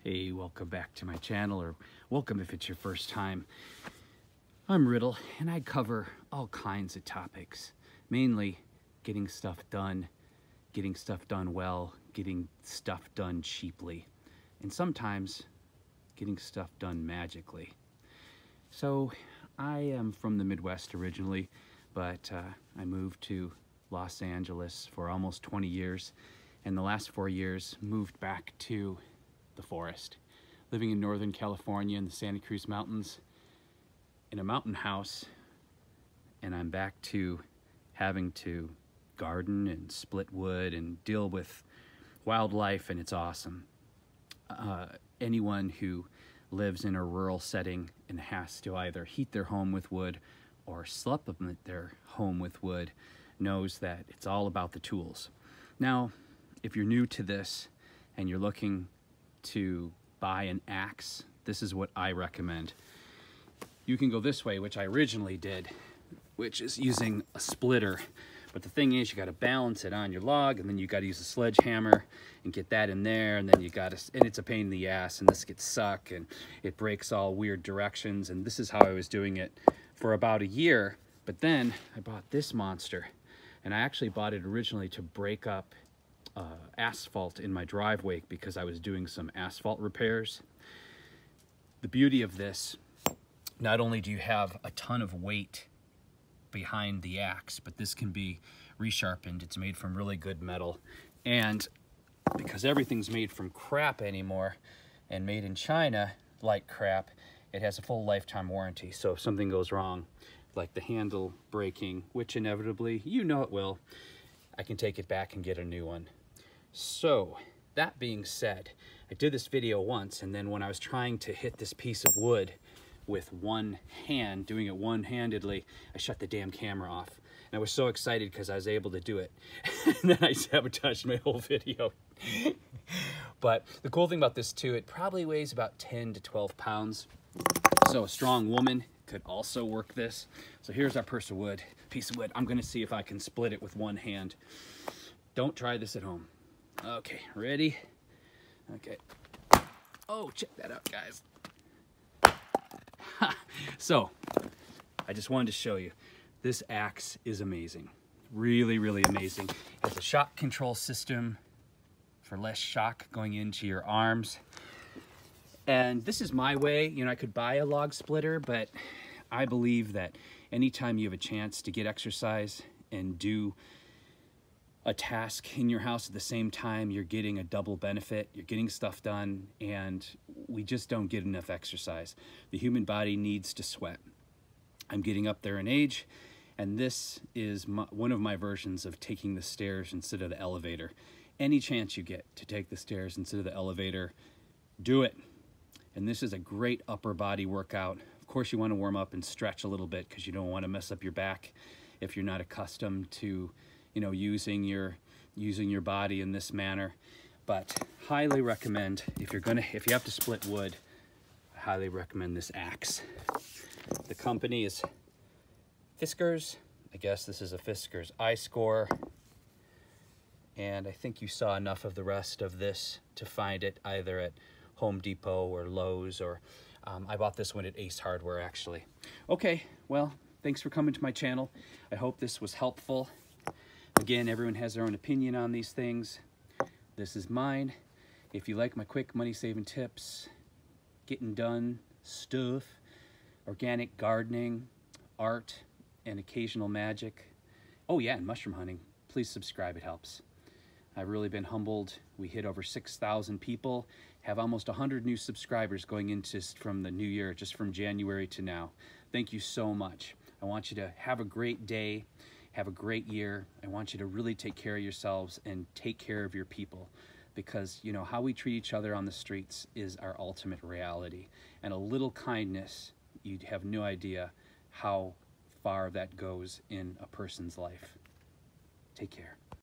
Hey, welcome back to my channel, or welcome if it's your first time. I'm Riddle, and I cover all kinds of topics, mainly getting stuff done well, getting stuff done cheaply, and sometimes getting stuff done magically. So I am from the Midwest originally, but I moved to Los Angeles for almost 20 years, and the last 4 years moved back to the forest, living in Northern California in the Santa Cruz Mountains in a mountain house. And I'm back to having to garden and split wood and deal with wildlife, and it's awesome. Anyone who lives in a rural setting and has to either heat their home with wood or supplement their home with wood knows that it's all about the tools. Now, if you're new to this and you're looking to buy an axe, this is what I recommend. You can go this way, which I originally did, which is using a splitter. But the thing is, you got to balance it on your log, and then you got to use a sledgehammer and get that in there, and then you got to, and it's a pain in the ass, and this gets stuck, and it breaks all weird directions. And this is how I was doing it for about a year. But then I bought this monster, and I actually bought it originally to break up asphalt in my driveway because I was doing some asphalt repairs. The beauty of this, not only do you have a ton of weight behind the axe, but this can be resharpened. It's made from really good metal, and because everything's made from crap anymore and made in China like crap, it has a full lifetime warranty. So if something goes wrong, like the handle breaking, which inevitably you know it will, I can take it back and get a new one. So that being said, I did this video once, and then when I was trying to hit this piece of wood with one hand, doing it one-handedly, I shut the damn camera off. And I was so excited because I was able to do it. And then I sabotaged my whole video. But the cool thing about this too, it probably weighs about 10 to 12 pounds. So a strong woman could also work this. So here's our piece of wood. I'm gonna see if I can split it with one hand. Don't try this at home. Okay, ready? Okay. Oh, check that out, guys. So, I just wanted to show you. This axe is amazing. Really, really amazing. It has a shock control system for less shock going into your arms. And this is my way. You know, I could buy a log splitter, but I believe that anytime you have a chance to get exercise and do a task in your house at the same time, you're getting a double benefit. You're getting stuff done, and we just don't get enough exercise. The human body needs to sweat. I'm getting up there in age, and this is one of my versions of taking the stairs instead of the elevator. Any chance you get to take the stairs instead of the elevator, do it. And this is a great upper body workout. Of course, you want to warm up and stretch a little bit because you don't want to mess up your back if you're not accustomed to, you know, using your body in this manner. But highly recommend, if you have to split wood, I highly recommend this axe. The company is Fiskars. I guess this is a Fiskars IsoCore. And I think you saw enough of the rest of this to find it either at Home Depot or Lowe's, or I bought this one at Ace Hardware actually. Okay, well, thanks for coming to my channel. I hope this was helpful. Again, everyone has their own opinion on these things. This is mine. If you like my quick money-saving tips, getting done stuff, organic gardening, art, and occasional magic, oh yeah, and mushroom hunting, please subscribe, it helps. I've really been humbled. We hit over 6,000 people, have almost 100 new subscribers going into from the new year, just from January to now. Thank you so much. I want you to have a great day. Have a great year. I want you to really take care of yourselves and take care of your people, because you know how we treat each other on the streets is our ultimate reality. And a little kindness, you have no idea how far that goes in a person's life. Take care.